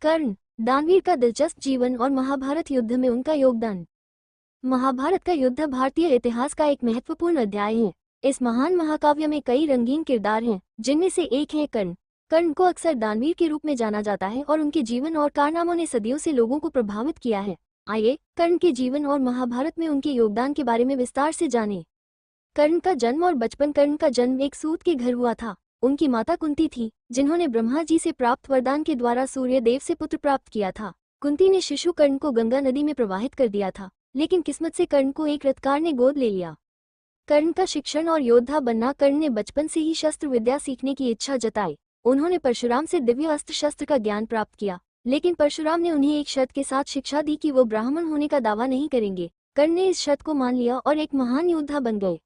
कर्ण, दानवीर का दिलचस्प जीवन और महाभारत युद्ध में उनका योगदान। महाभारत का युद्ध भारतीय इतिहास का एक महत्वपूर्ण अध्याय है। इस महान महाकाव्य में कई रंगीन किरदार हैं, जिनमें से एक है कर्ण। कर्ण को अक्सर दानवीर के रूप में जाना जाता है और उनके जीवन और कारनामों ने सदियों से लोगों को प्रभावित किया है। आइए कर्ण के जीवन और महाभारत में उनके योगदान के बारे में विस्तार से जानें। कर्ण का जन्म और बचपन। कर्ण का जन्म एक सूत के घर हुआ था। उनकी माता कुंती थी, जिन्होंने ब्रह्मा जी से प्राप्त वरदान के द्वारा सूर्य देव से पुत्र प्राप्त किया था। कुंती ने शिशु कर्ण को गंगा नदी में प्रवाहित कर दिया था, लेकिन किस्मत से कर्ण को एक रथकार ने गोद ले लिया। कर्ण का शिक्षण और योद्धा बनना। कर्ण ने बचपन से ही शस्त्र विद्या सीखने की इच्छा जताई। उन्होंने परशुराम से दिव्य अस्त्र शस्त्र का ज्ञान प्राप्त किया, लेकिन परशुराम ने उन्हें एक शर्त के साथ शिक्षा दी कि वो ब्राह्मण होने का दावा नहीं करेंगे। कर्ण ने इस शर्त को मान लिया और एक महान योद्धा बन गए।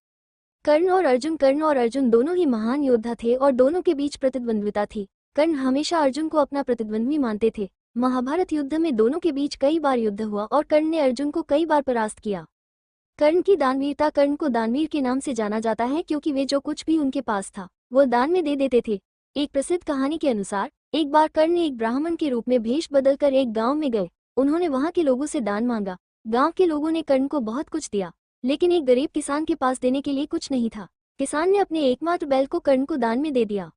कर्ण और अर्जुन दोनों ही महान योद्धा थे और दोनों के बीच प्रतिद्वंद्विता थी। कर्ण हमेशा अर्जुन को अपना प्रतिद्वंद्वी मानते थे। महाभारत युद्ध में दोनों के बीच कई बार युद्ध हुआ और कर्ण ने अर्जुन को कई बार परास्त किया। कर्ण की दानवीरता। कर्ण को दानवीर के नाम से जाना जाता है क्योंकि वे जो कुछ भी उनके पास था वो दान में दे देते थे। एक प्रसिद्ध कहानी के अनुसार एक बार कर्ण ने एक ब्राह्मण के रूप में भेष बदलकर एक गांव में गए। उन्होंने वहां के लोगों से दान मांगा। गांव के लोगों ने कर्ण को बहुत कुछ दिया, लेकिन एक गरीब किसान के पास देने के लिए कुछ नहीं था। किसान ने अपने एकमात्र बैल को कर्ण को दान में दे दिया।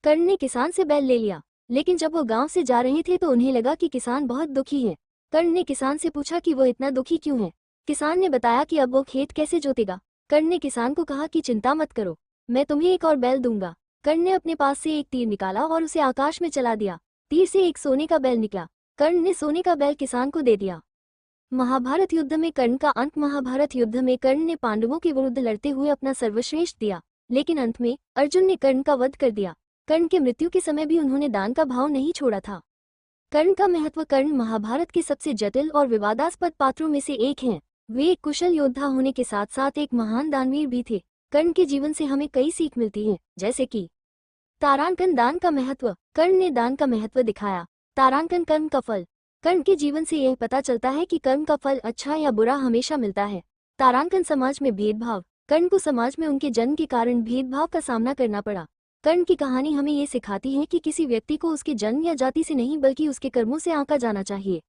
कर्ण ने किसान से बैल ले लिया, लेकिन जब वो गांव से जा रहे थे तो उन्हें लगा कि किसान बहुत दुखी है। कर्ण ने किसान से पूछा कि वो इतना दुखी क्यों है। किसान ने बताया कि अब वो खेत कैसे जोतेगा। कर्ण ने किसान को कहा कि चिंता मत करो, मैं तुम्हें एक और बैल दूंगा। कर्ण ने अपने पास से एक तीर निकाला और उसे आकाश में चला दिया। तीर से एक सोने का बैल निकला। कर्ण ने सोने का बैल किसान को दे दिया। महाभारत युद्ध में कर्ण का अंत। महाभारत युद्ध में कर्ण ने पांडवों के विरुद्ध लड़ते हुए अपना सर्वश्रेष्ठ दिया, लेकिन अंत में अर्जुन ने कर्ण का वध कर दिया। कर्ण के मृत्यु के समय भी उन्होंने दान का भाव नहीं छोड़ा था। कर्ण का महत्व। कर्ण महाभारत के सबसे जटिल और विवादास्पद पात्रों में से एक हैं। वे एक कुशल योद्धा होने के साथ साथ एक महान दानवीर भी थे। कर्ण के जीवन से हमें कई सीख मिलती है, जैसे कि तारांकन। दान का महत्व। कर्ण ने दान का महत्व दिखाया। तारांकन कर्म का फल। कर्ण के जीवन से यह पता चलता है कि कर्म का फल अच्छा या बुरा हमेशा मिलता है। तारांकन। समाज में भेदभाव। कर्ण को समाज में उनके जन्म के कारण भेदभाव का सामना करना पड़ा। कर्ण की कहानी हमें ये सिखाती है कि किसी व्यक्ति को उसके जन्म या जाति से नहीं बल्कि उसके कर्मों से आंका जाना चाहिए।